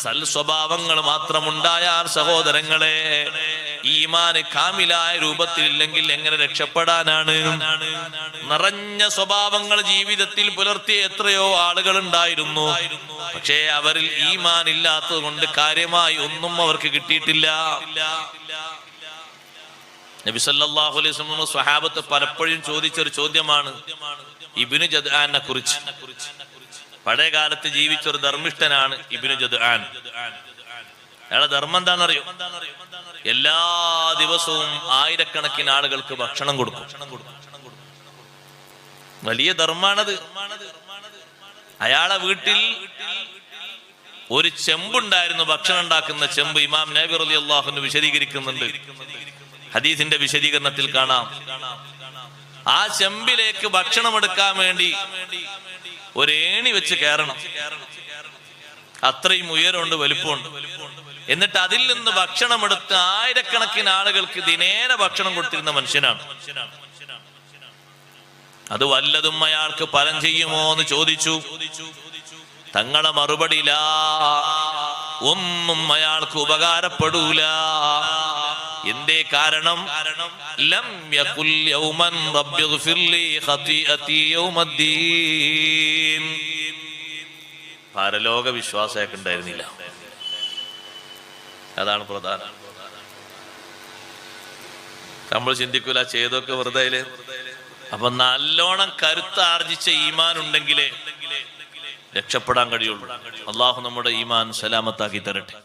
സൽ സ്വഭാവങ്ങൾ മാത്രമുണ്ടായാൽ സഹോദരങ്ങളെ, ഈമാൻ കാമിലായ രൂപത്തിലില്ലെങ്കിൽ എങ്ങനെ രക്ഷപ്പെടാനാണ്? നിറഞ്ഞ സ്വഭാവങ്ങൾ ജീവിതത്തിൽ പുലർത്തിയ എത്രയോ ആളുകൾ ഉണ്ടായിരുന്നു. പക്ഷേ അവരിൽ ഈമാൻ ഇല്ലാത്തത് കൊണ്ട് കാര്യമായി ഒന്നും അവർക്ക് കിട്ടിയിട്ടില്ല. നബി സല്ലല്ലാഹു അലൈഹി വസല്ലം സ്വഹാബത്ത് പലപ്പോഴും ചോദിച്ചൊരു ചോദ്യമാണ് ഇബ്നു ജദ്ആനെ കുറിച്ച്. പഴയ കാലത്ത് ജീവിച്ചൊരു ധർമ്മിഷ്ഠനാണ് ഇബ്നു ജദ്ആൻ. അയാളെ ധർമ്മം എന്താണെന്നറിയോ? എല്ലാ ദിവസവും ആയിരക്കണക്കിന് ആളുകൾക്ക് ഭക്ഷണം കൊടുക്കും. വലിയ ധർമ്മാണത്. അയാളെ വീട്ടിൽ ഒരു ചെമ്പുണ്ടായിരുന്നു, ഭക്ഷണം ഉണ്ടാക്കുന്ന ചെമ്പ്. ഇമാം നബി റളിയല്ലാഹു അൻഹു വിശദീകരിക്കുന്നുണ്ട്. ഹദീസിന്റെ വിശദീകരണത്തിൽ കാണാം, ആ ചെമ്പിലേക്ക് ഭക്ഷണം എടുക്കാൻ വേണ്ടി ഒരു ഏണി വെച്ച് കയറണം. അത്രയും ഉയരമുണ്ട്, വലുപ്പമുണ്ട്. എന്നിട്ട് അതിൽ നിന്ന് ഭക്ഷണം എടുത്ത് ആയിരക്കണക്കിന് ആളുകൾക്ക് ദിനേന ഭക്ഷണം കൊടുത്തിരുന്ന മനുഷ്യനാണ്. അത് വല്ലതും അയാൾക്ക് ഫലം ചെയ്യുമോ എന്ന് ചോദിച്ചു. തങ്ങളെ മറുപടിയില, ഒന്നും അയാൾക്ക് ഉപകാരപ്പെടൂല. എന്തേ കാരണം? ലം യഖുൽ യൗമൻ റബ്ബിഗ്ഫിർലി ഖതീഅതി യൗമദ്ദീൻ. പരലോക വിശ്വാസമൊക്കെ ഉണ്ടായിരുന്നില്ല. അതാണ് പ്രധാനം. നമ്മൾ ചിന്തിക്കൂല, ചെയ്തൊക്കെ വെറുതെ. അപ്പൊ നല്ലോണം കരുത്താർജിച്ച ഈമാൻ ഉണ്ടെങ്കിലേ രക്ഷപ്പെടാൻ കഴിയുള്ളൂ. അള്ളാഹു നമ്മുടെ ഈമാൻ സലാമത്താക്കി തരട്ടെ.